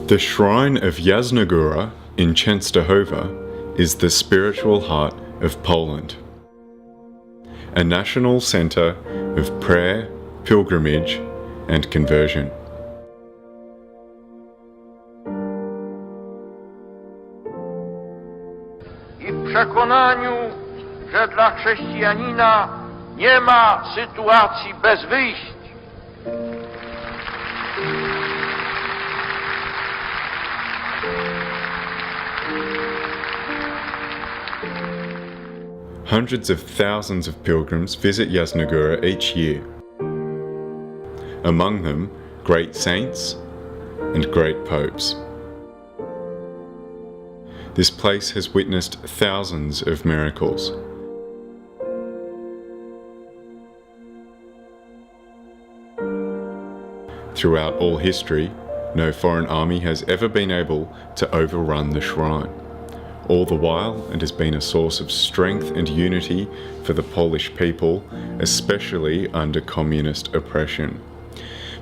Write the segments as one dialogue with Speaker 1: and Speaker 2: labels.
Speaker 1: The shrine of Jasna Gora in Częstochowa is the spiritual heart of Poland, a national centre of prayer, pilgrimage and conversion.
Speaker 2: I w przekonaniu, że dla chrześcijanina nie ma sytuacji bez wyjść.
Speaker 1: Hundreds of thousands of pilgrims visit Jasna Gora each year. Among them, great saints and great popes. This place has witnessed thousands of miracles. Throughout all history, no foreign army has ever been able to overrun the shrine. All the while, it has been a source of strength and unity for the Polish people, especially under communist oppression.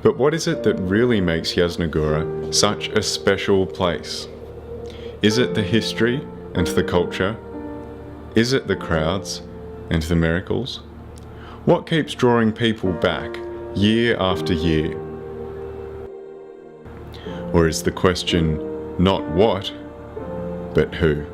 Speaker 1: But what is it that really makes Jasna Gora such a special place? Is it the history and the culture? Is it the crowds and the miracles? What keeps drawing people back year after year? Or is the question not what, but who?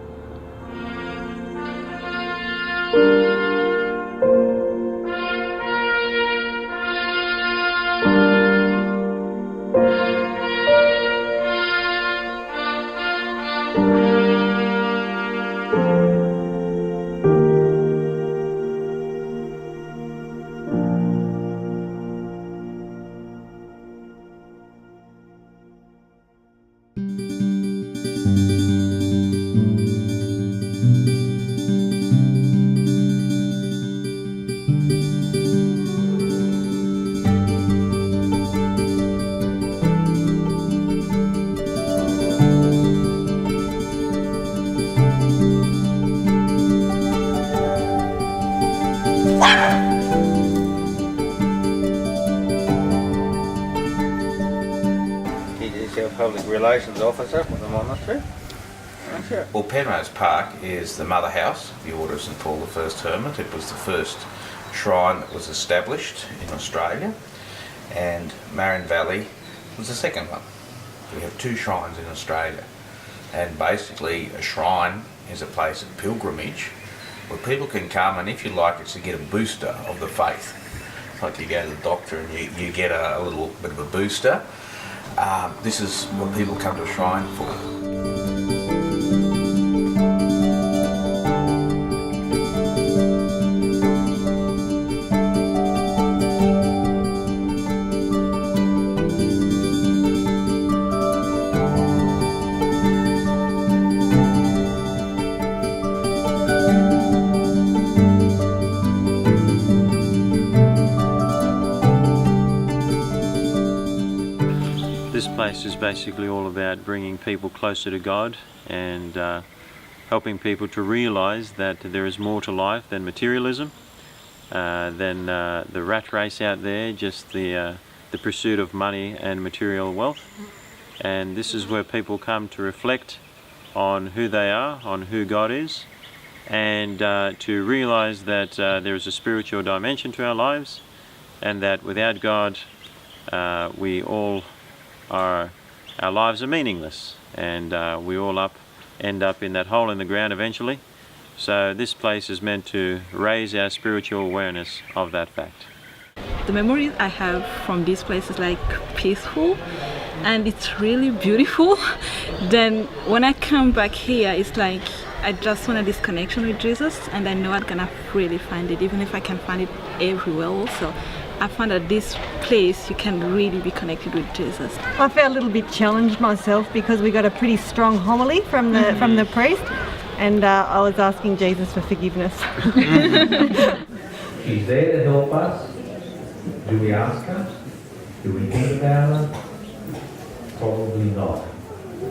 Speaker 3: Public Relations Officer for the monastery.
Speaker 4: Well, Penrose Park is the mother house of the Order of St Paul I Hermit. It was the first shrine that was established in Australia, and Marian Valley was the second one. We have two shrines in Australia, and basically a shrine is a place of pilgrimage where people can come, and if you like, it's to get a booster of the faith. It's like you go to the doctor and you get a little bit of a booster. This is what people come to a shrine for.
Speaker 5: This place is basically all about bringing people closer to God and helping people to realize that there is more to life than materialism, than the rat race out there, just the pursuit of money and material wealth. And this is where people come to reflect on who they are, on who God is, and to realize that there is a spiritual dimension to our lives, and that without God our lives are meaningless, and we all end up in that hole in the ground eventually. So this place is meant to raise our spiritual awareness of that fact.
Speaker 6: The memories I have from this place is like peaceful, and it's really beautiful. Then when I come back here, it's like I just want this connection with Jesus, and I know I'm gonna really find it, even if I can find it everywhere also. I found that this place you can really be connected with Jesus.
Speaker 7: I felt a little bit challenged myself because we got a pretty strong homily from the priest, and I was asking Jesus for forgiveness.
Speaker 8: She's there to help us. Do we ask her? Do we think about her? Probably not.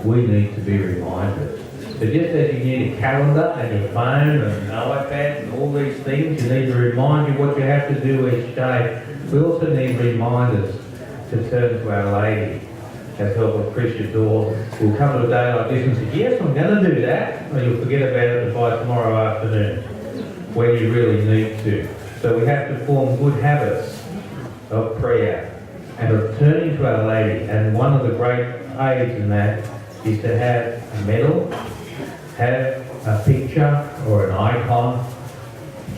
Speaker 8: We need to be reminded. So just as you need a calendar and your phone and an iPad and all these things, you need to remind you what you have to do each day. We also need reminders to turn to Our Lady as help of Christian Door. We'll come to a day like this and say, yes, I'm going to do that, or you'll forget about it by tomorrow afternoon when you really need to. So we have to form good habits of prayer and of turning to Our Lady. And one of the great aids in that is to have a medal, have a picture or an icon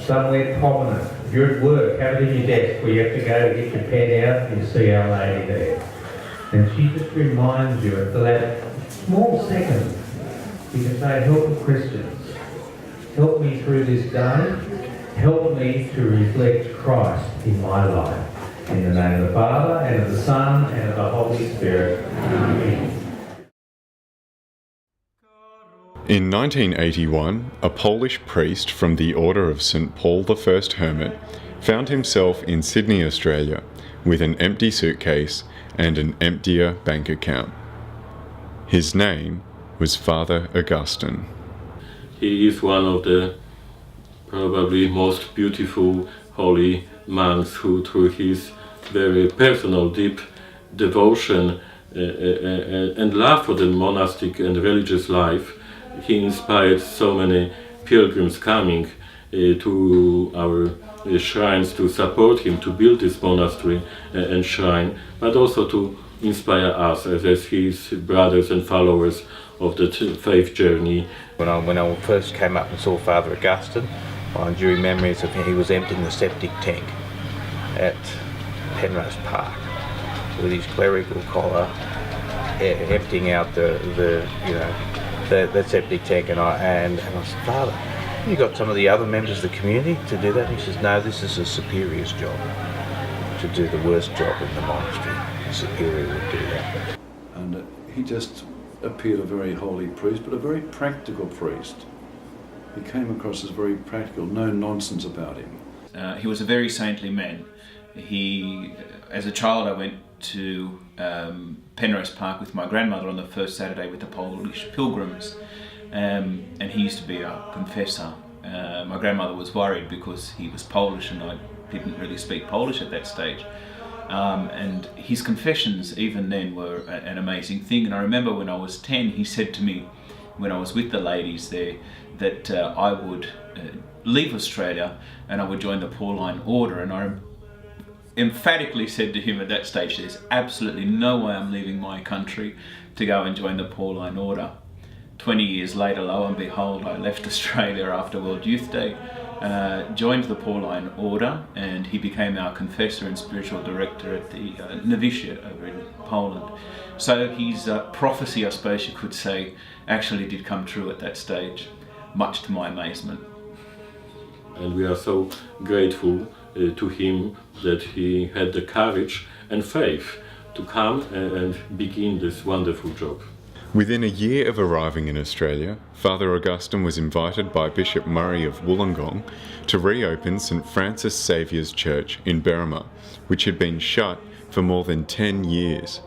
Speaker 8: somewhere prominent. If you're at work, have it in your desk where you have to go to get your pen out and you see Our Lady there. And she just reminds you, for that small second, you can say, help of Christians, help me through this day, help me to reflect Christ in my life. In the name of the Father, and of the Son, and of the Holy Spirit. Amen.
Speaker 1: In 1981, a Polish priest from the Order of St Paul I Hermit found himself in Sydney, Australia, with an empty suitcase and an emptier bank account. His name was Fr Augustine.
Speaker 9: He is one of the probably most beautiful holy monks who, through his very personal, deep devotion and love for the monastic and religious life, he inspired so many pilgrims coming to our shrines to support him to build this monastery and shrine, but also to inspire us as his brothers and followers of the faith journey.
Speaker 4: When I first came up and saw Father Augustine, my enduring memories of him, he was emptying the septic tank at Penrose Park with his clerical collar, emptying out the septic tank, and I said, Father, you got some of the other members of the community to do that? And he says, no, this is a superior's job, to do the worst job in the monastery. The superior would do that.
Speaker 10: And he just appeared a very holy priest, but a very practical priest. He came across as very practical, no nonsense about him.
Speaker 11: He was a very saintly man. As a child, I went to Penrose Park with my grandmother on the first Saturday with the Polish pilgrims, and he used to be a confessor. My grandmother was worried because he was Polish and I didn't really speak Polish at that stage. And his confessions even then were an amazing thing. And I remember when I was 10, he said to me, when I was with the ladies there, that I would leave Australia and I would join the Pauline Order. And I emphatically said to him at that stage, there's absolutely no way I'm leaving my country to go and join the Pauline Order. 20 years later, lo and behold, I left Australia after World Youth Day, joined the Pauline Order, and he became our confessor and spiritual director at the novitiate over in Poland. So his prophecy, I suppose you could say, actually did come true at that stage, much to my amazement.
Speaker 9: And we are so grateful to him that he had the courage and faith to come and begin this wonderful job.
Speaker 1: Within a year of arriving in Australia, Father Augustine was invited by Bishop Murray of Wollongong to reopen St Francis Saviour's Church in Berrima, which had been shut for more than 10 years.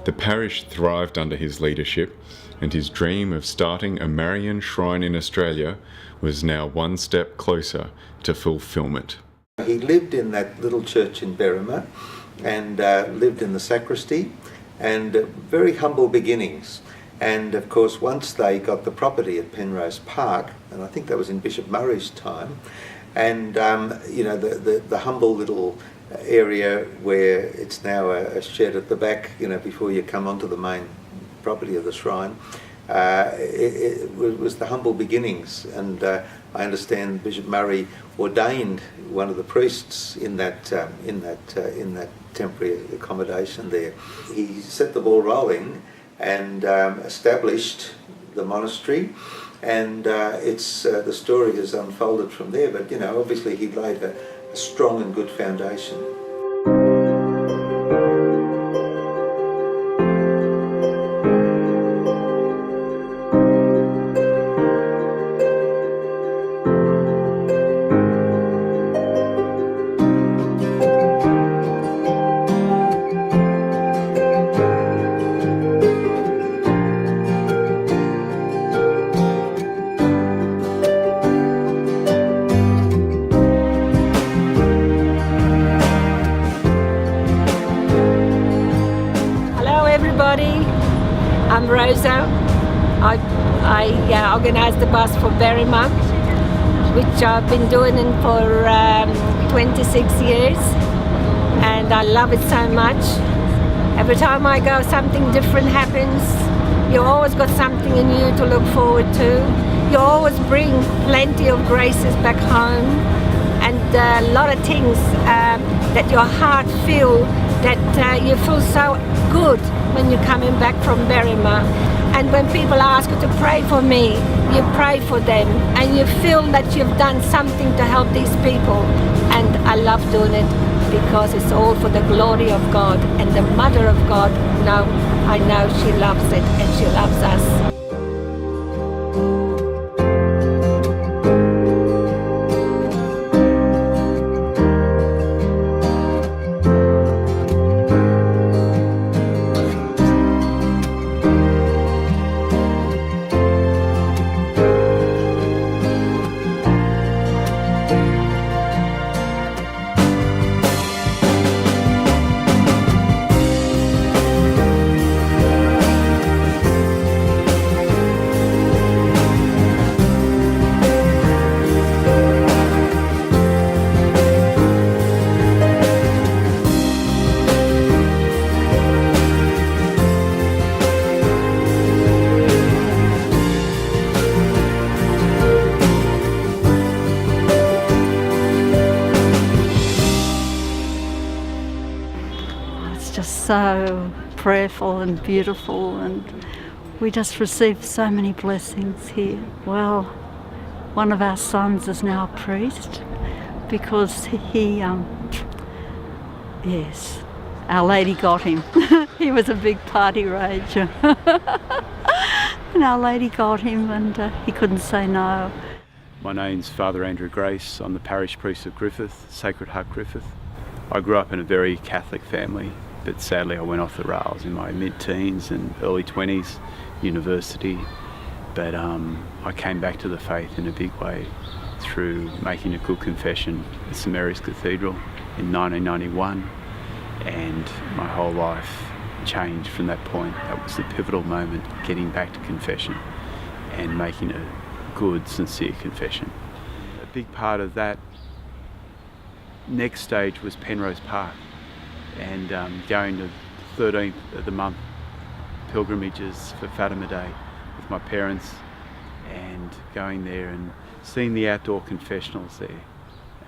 Speaker 1: The parish thrived under his leadership, and his dream of starting a Marian shrine in Australia was now one step closer to fulfilment.
Speaker 12: He lived in that little church in Berrima and lived in the sacristy, and very humble beginnings. And of course, once they got the property at Penrose Park, and I think that was in Bishop Murray's time, and the humble little area where it's now a shed at the back, before you come onto the main property of the shrine, it was the humble beginnings. And I understand Bishop Murray ordained one of the priests in that temporary accommodation there. He set the ball rolling and established the monastery, and the story has unfolded from there. But obviously he laid a strong and good foundation.
Speaker 13: I'm Rosa. I organised the bus for Berrima, which I've been doing it for 26 years, and I love it so much. Every time I go, something different happens. You always got something in you to look forward to. You always bring plenty of graces back home, and a lot of things that your heart feel, that you feel so good when you're coming back from Berrima. And when people ask you to pray for me, you pray for them, and you feel that you've done something to help these people. And I love doing it because it's all for the glory of God. And the Mother of God, I know she loves it, and she loves us.
Speaker 14: So prayerful and beautiful, and we just receive so many blessings here. Well, one of our sons is now a priest because he, yes, Our Lady got him. He was a big party rager. And Our Lady got him, and he couldn't say no.
Speaker 15: My name's Father Andrew Grace. I'm the parish priest of Griffith, Sacred Heart Griffith. I grew up in a very Catholic family, but sadly I went off the rails in my mid-teens and early 20s, university. But I came back to the faith in a big way through making a good confession at St Mary's Cathedral in 1991, and my whole life changed from that point. That was the pivotal moment, getting back to confession and making a good, sincere confession. A big part of that next stage was Penrose Park, and going to 13th of the month pilgrimages for Fatima Day with my parents, and going there and seeing the outdoor confessionals there,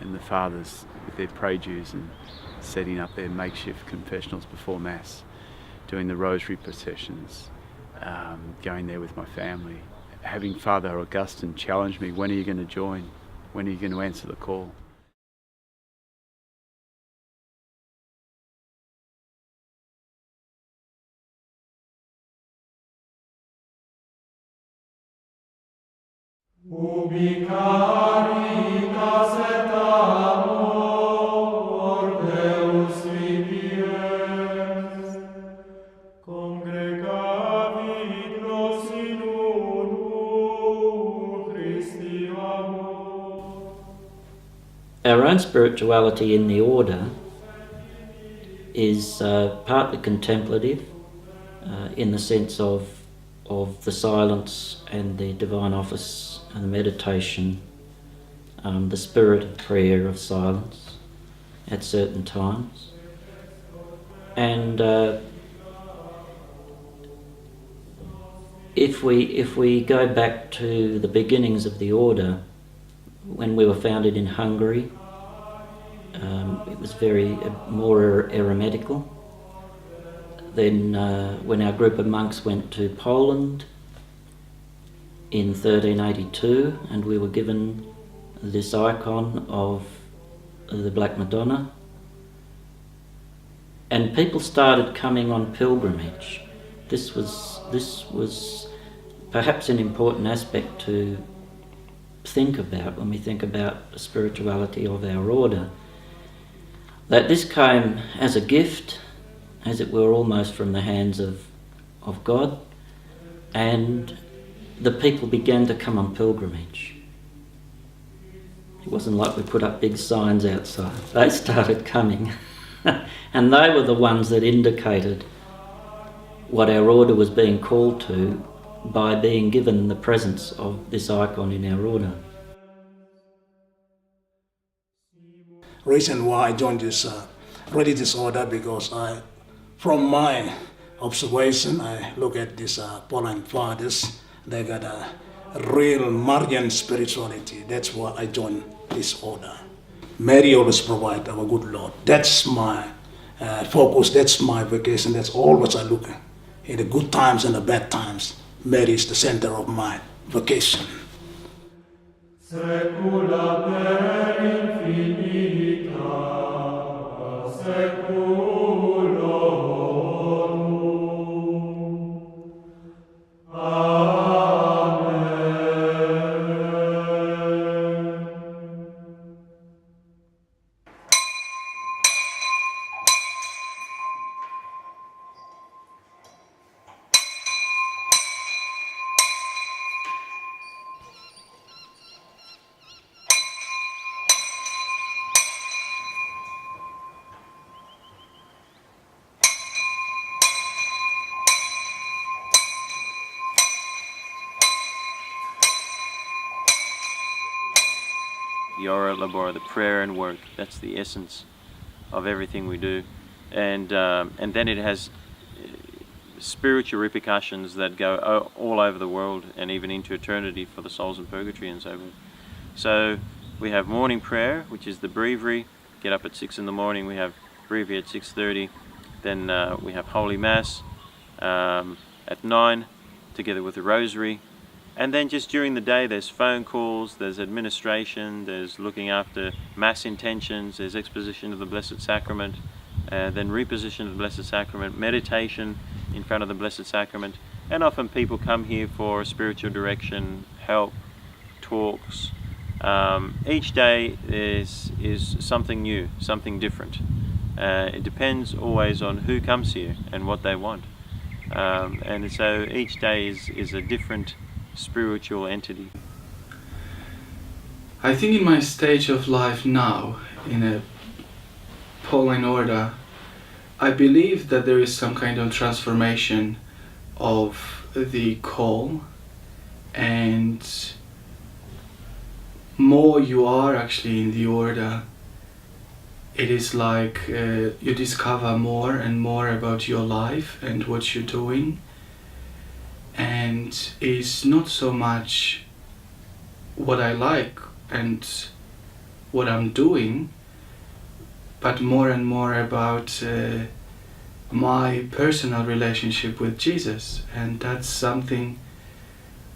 Speaker 15: and the fathers with their pray-dues and setting up their makeshift confessionals before Mass, doing the rosary processions, going there with my family, having Fr Augustine challenge me, when are you going to join? When are you going to answer the call?
Speaker 16: Ubi caritas et amor Deus vivi est, congregavit nos in unum Christi amor.
Speaker 17: Our own spirituality in the order is partly contemplative, in the sense of the silence and the divine office and the meditation, the spirit of prayer of silence at certain times. And if we go back to the beginnings of the order, when we were founded in Hungary, it was more eremitical. Then when our group of monks went to Poland in 1382, and we were given this icon of the Black Madonna, and people started coming on pilgrimage. This was perhaps an important aspect to think about when we think about the spirituality of our order, that this came as a gift, as it were, almost from the hands of God, and the people began to come on pilgrimage. It wasn't like we put up big signs outside. They started coming. And they were the ones that indicated what our order was being called to by being given the presence of this icon in our order.
Speaker 18: Reason why I joined this religious order, because from my observation, I look at this Pauline Fathers. They got a real Marian spirituality. That's why I joined this order. Mary always provide our good Lord. That's my focus. That's my vocation. That's always I look at. In the good times and the bad times, Mary is the center of my vocation.
Speaker 16: Secula per infinita, seculorum. Amen.
Speaker 5: The ora et labora, the prayer and work, that's the essence of everything we do. And then it has spiritual repercussions that go all over the world and even into eternity for the souls in purgatory and so forth. So we have morning prayer, which is the breviary. Get up at 6 in the morning, we have breviary at 6:30. Then we have Holy Mass at 9, together with the Rosary. And then just during the day there's phone calls, there's administration, there's looking after Mass intentions, there's exposition of the Blessed Sacrament, then reposition of the Blessed Sacrament, meditation in front of the Blessed Sacrament, and often people come here for spiritual direction, help, talks. Each day is something new, something different. It depends always on who comes here and what they want. And so each day is a different spiritual entity.
Speaker 19: I think in my stage of life now, in a Pauline order, I believe that there is some kind of transformation of the call, and more you are actually in the order, it is like you discover more and more about your life and what you're doing. And it's not so much what I like and what I'm doing, but more and more about my personal relationship with Jesus. And that's something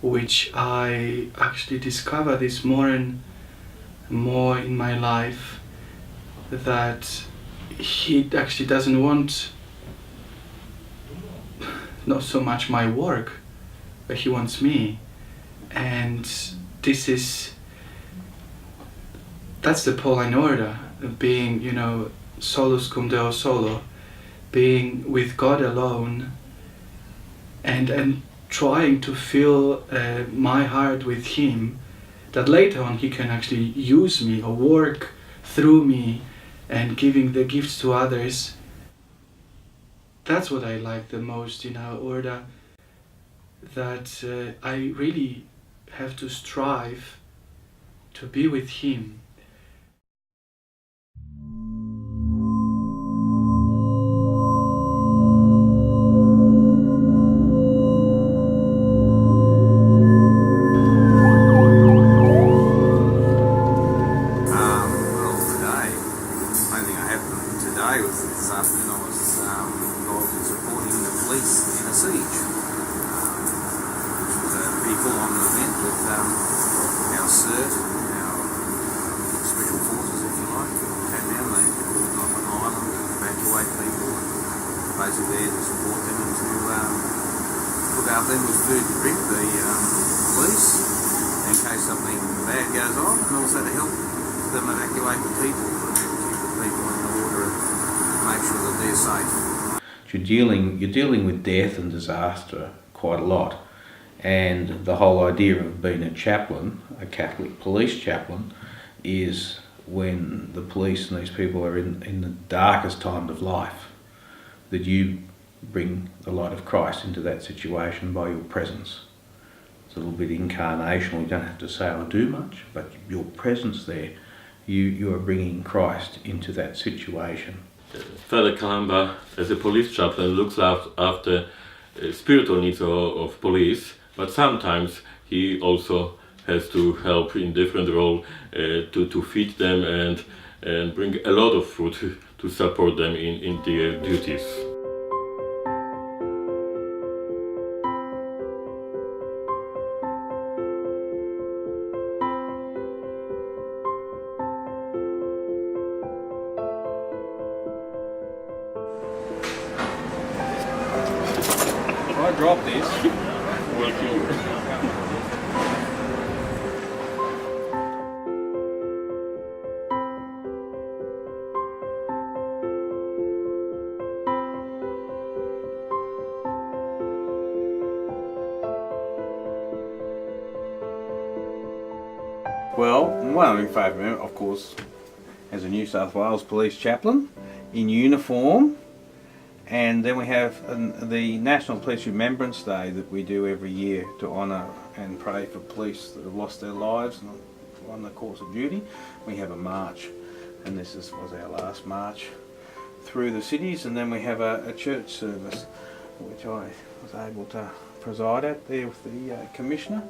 Speaker 19: which I actually discover this more and more in my life, that he actually doesn't want not so much my work, but he wants me. And that's the Pauline order, being, solus cum Deo solo, being with God alone, and trying to fill my heart with him, that later on he can actually use me or work through me and giving the gifts to others. That's what I like the most in our order, that I really have to strive to be with him.
Speaker 4: You're dealing with death and disaster quite a lot, and the whole idea of being a chaplain, a Catholic police chaplain, is when the police and these people are in the darkest time of life, that you bring the light of Christ into that situation by your presence. It's a little bit incarnational. You don't have to say or do much, but your presence there, you are bringing Christ into that situation.
Speaker 9: Father Kahamba, as a police chaplain, looks after spiritual needs of police, but sometimes he also has to help in different roles to feed them and bring a lot of food to support them in their duties.
Speaker 3: If I drop this,
Speaker 9: we'll kill you.
Speaker 3: Well, one of my favourite, of course, as a New South Wales Police Chaplain, in uniform. And then we have the National Police Remembrance Day that we do every year to honour and pray for police that have lost their lives on the course of duty. We have a march, and this was our last march through the cities, and then we have a church service which I was able to preside at there with the Commissioner.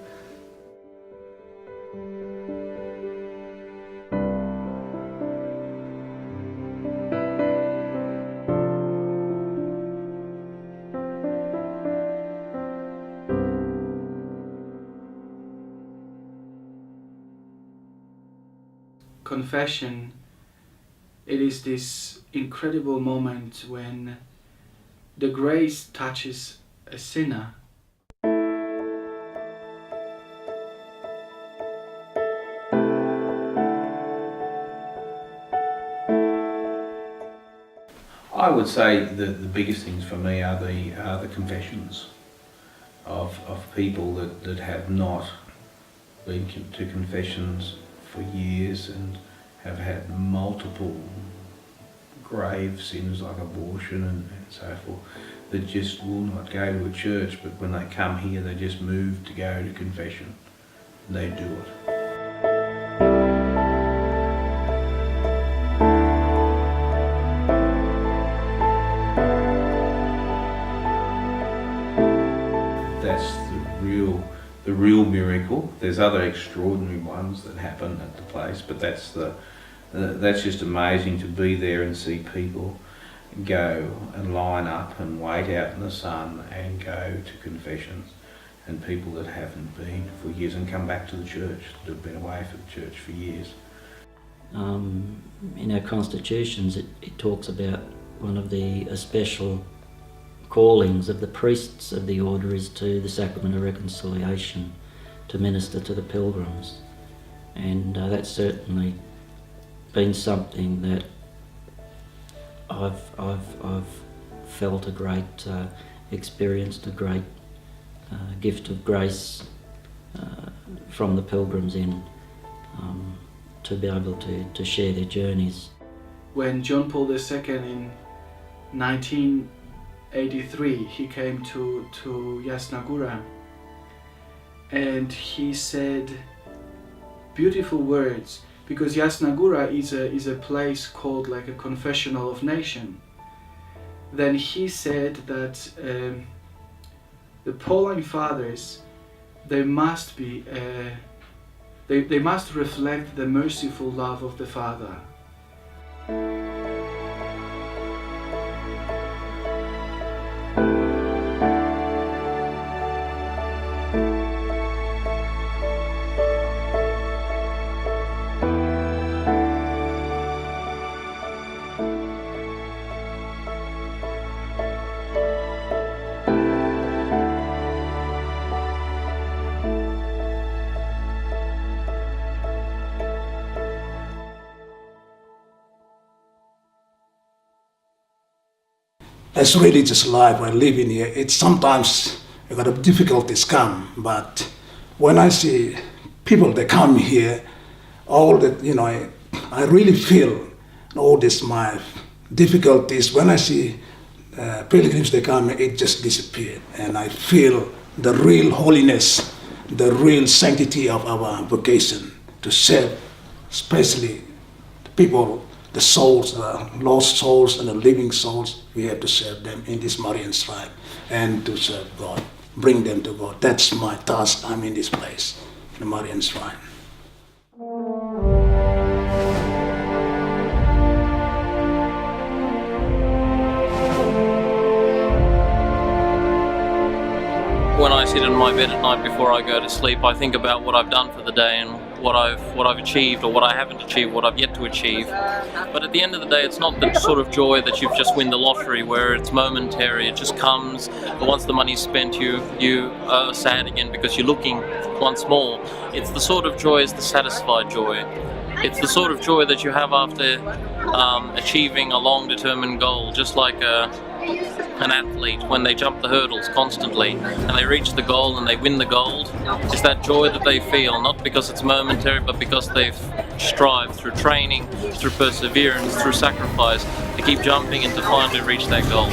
Speaker 19: Confession, it is this incredible moment when the grace touches a sinner.
Speaker 4: I would say the biggest things for me are the confessions of people that have not been to confessions for years and have had multiple grave sins like abortion and so forth, that just will not go to a church, but when they come here they just move to go to confession. They do it. That's the real miracle. There's other extraordinary ones that happen at the place, but that's just amazing to be there and see people go and line up and wait out in the sun and go to confessions, and people that haven't been for years and come back to the church, that have been away from the church for years.
Speaker 17: In our constitutions it talks about one of the special callings of the priests of the order is to the sacrament of reconciliation, to minister to the pilgrims, and that's certainly been something that I've felt a great experienced a great gift of grace from the pilgrims in to be able to share their journeys.
Speaker 19: When John Paul II in 1983 he came to Jasna Gora, and he said beautiful words, because Jasna Gora is a place called like a confessional of nation. Then he said that the Pauline Fathers, they must be they must reflect the merciful love of the Father.
Speaker 18: As religious life I live in here, it's sometimes a lot of difficulties come, but when I see people that come here, all that, I really feel all this my difficulties when I see pilgrims, they come, it just disappeared. And I feel the real holiness, the real sanctity of our vocation to serve, especially the people, the souls, the lost souls and the living souls. We have to serve them in this Marian shrine and to serve God, bring them to God. That's my task. I'm in this place, the Marian shrine.
Speaker 20: When I sit in my bed at night before I go to sleep, I think about what I've done for the day and what I've achieved or what I haven't achieved, what I've yet to achieve. But at the end of the day, it's not the sort of joy that you've just won the lottery where it's momentary, it just comes, but once the money's spent you are sad again because you're looking once more. It's the sort of joy, it's the satisfied joy. It's the sort of joy that you have after achieving a long determined goal, just like an athlete when they jump the hurdles constantly and they reach the goal and they win the gold. It's that joy that they feel, not because it's momentary, but because they've strived through training, through perseverance, through sacrifice to keep jumping and to finally reach that goal.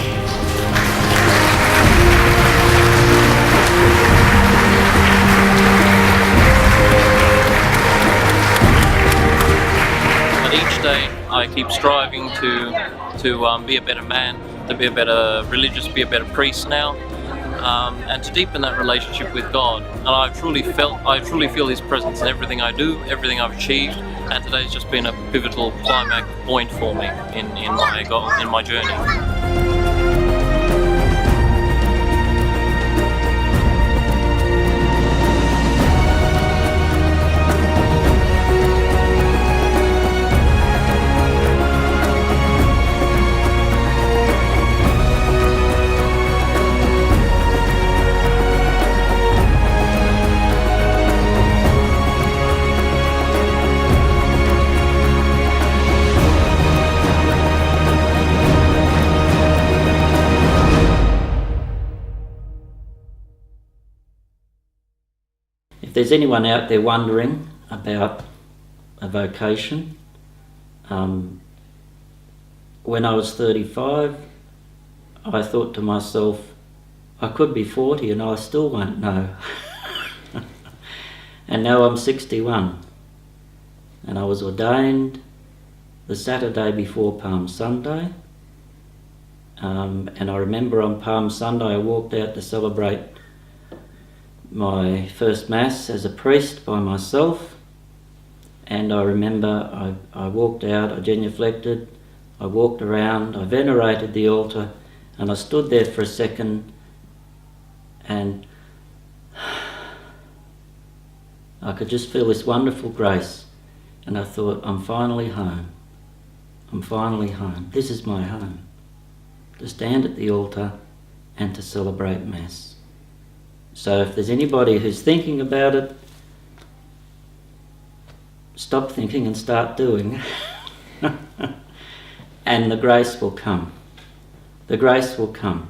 Speaker 20: But each day I keep striving to be a better man, to be a better religious, be a better priest now, and to deepen that relationship with God. And I truly feel His presence in everything I do, everything I've achieved, and today's just been a pivotal climax point for me in my goal, in my journey.
Speaker 17: If there's anyone out there wondering about a vocation, when I was 35, I thought to myself, I could be 40 and I still won't know. And now I'm 61, and I was ordained the Saturday before Palm Sunday, and I remember on Palm Sunday I walked out to celebrate my first Mass as a priest by myself, and I remember I walked out, I genuflected, I walked around, I venerated the altar, and I stood there for a second and I could just feel this wonderful grace, and I thought, I'm finally home. I'm finally home. This is my home. To stand at the altar and to celebrate Mass. So if there's anybody who's thinking about it, stop thinking and start doing. And the grace will come. The grace will come.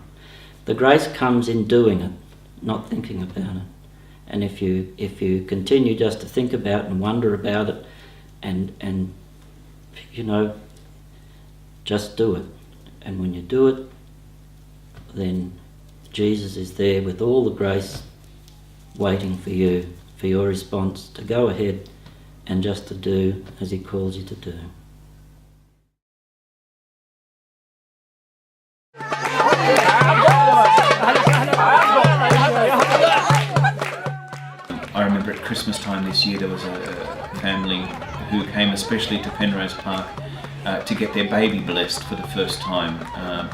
Speaker 17: The grace comes in doing it, not thinking about it. And if you continue just to think about and wonder about it and you know, just do it. And when you do it, then Jesus is there with all the grace waiting for you, for your response to go ahead and just to do as He calls you to do.
Speaker 11: I remember at Christmas time this year there was a family who came especially to Penrose Park to get their baby blessed for the first time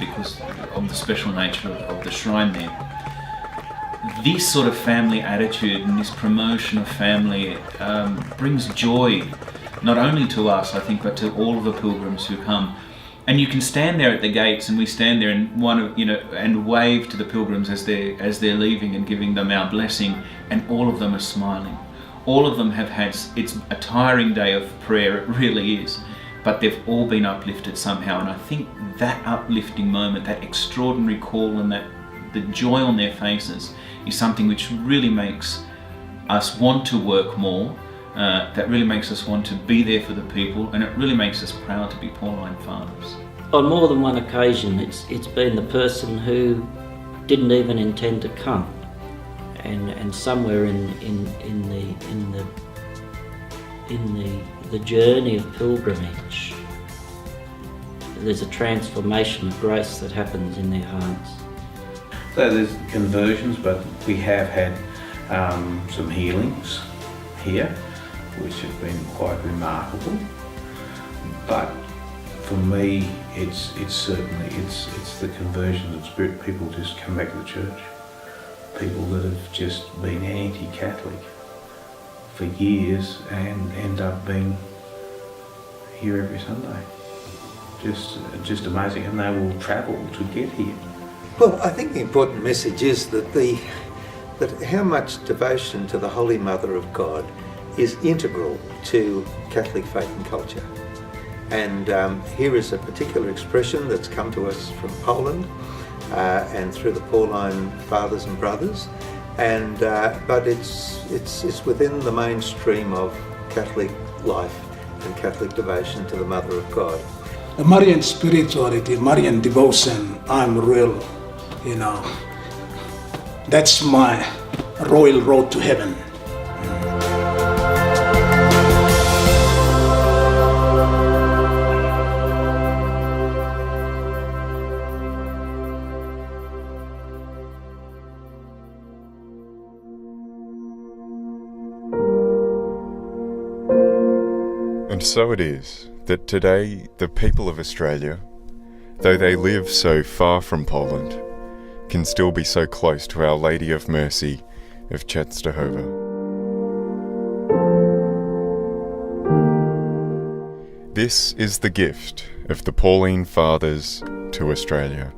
Speaker 11: because of the special nature of the shrine there. This sort of family attitude and this promotion of family brings joy not only to us, I think, but to all of the pilgrims who come. And you can stand there at the gates, and we stand there and wave to the pilgrims as they're leaving and giving them our blessing, and all of them are smiling. All of them have had, it's a tiring day of prayer, it really is, but they've all been uplifted somehow. And I think that uplifting moment, that extraordinary call and the joy on their faces is something which really makes us want to work more, that really makes us want to be there for the people, and it really makes us proud to be Pauline Fathers.
Speaker 17: On more than one occasion, it's been the person who didn't even intend to come, and somewhere in the journey of pilgrimage, there's a transformation of grace that happens in their hearts.
Speaker 4: So there's conversions, but we have had some healings here, which have been quite remarkable. But for me, it's certainly the conversion of spirit. People just come back to the church. People that have just been anti-Catholic for years and end up being here every Sunday. Just amazing, and they will travel to get here.
Speaker 12: Well, I think the important message is that how much devotion to the Holy Mother of God is integral to Catholic faith and culture. And here is a particular expression that's come to us from Poland and through the Pauline Fathers and Brothers, and but it's within the mainstream of Catholic life and Catholic devotion to the Mother of God.
Speaker 18: The Marian spirituality, Marian devotion, I'm real, that's my royal road to heaven.
Speaker 1: And so it is that today the people of Australia, though they live so far from Poland, can still be so close to Our Lady of Mercy of Częstochowa. This is the gift of the Pauline Fathers to Australia.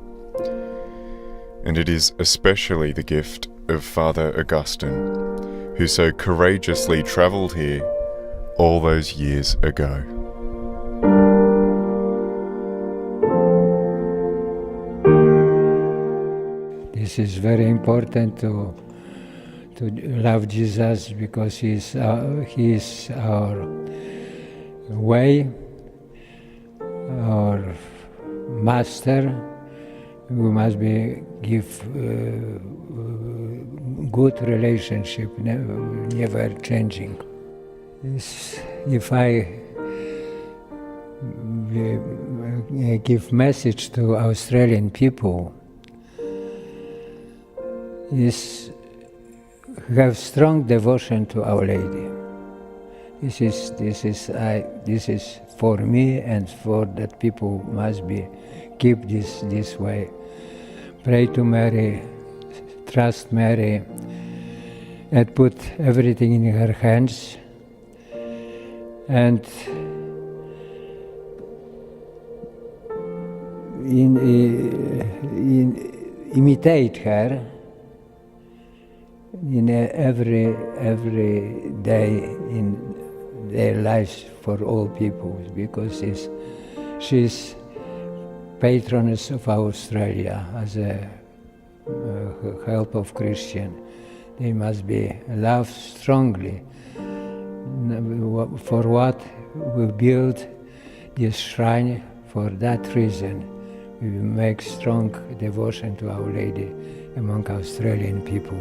Speaker 1: And it is especially the gift of Father Augustine, who so courageously travelled here all those years ago.
Speaker 21: This is very important to love Jesus, because he is our way, our master. We must give good relationship, never changing. If I give message to Australian people, is have strong devotion to Our Lady. This is for me, and for that people must keep this way. Pray to Mary, trust Mary, and put everything in her hands. And imitate her in every day in their lives for all people, because she's patroness of Australia as a help of Christian. They must be loved strongly. For what we build this shrine, for that reason we make strong devotion to Our Lady among Australian people.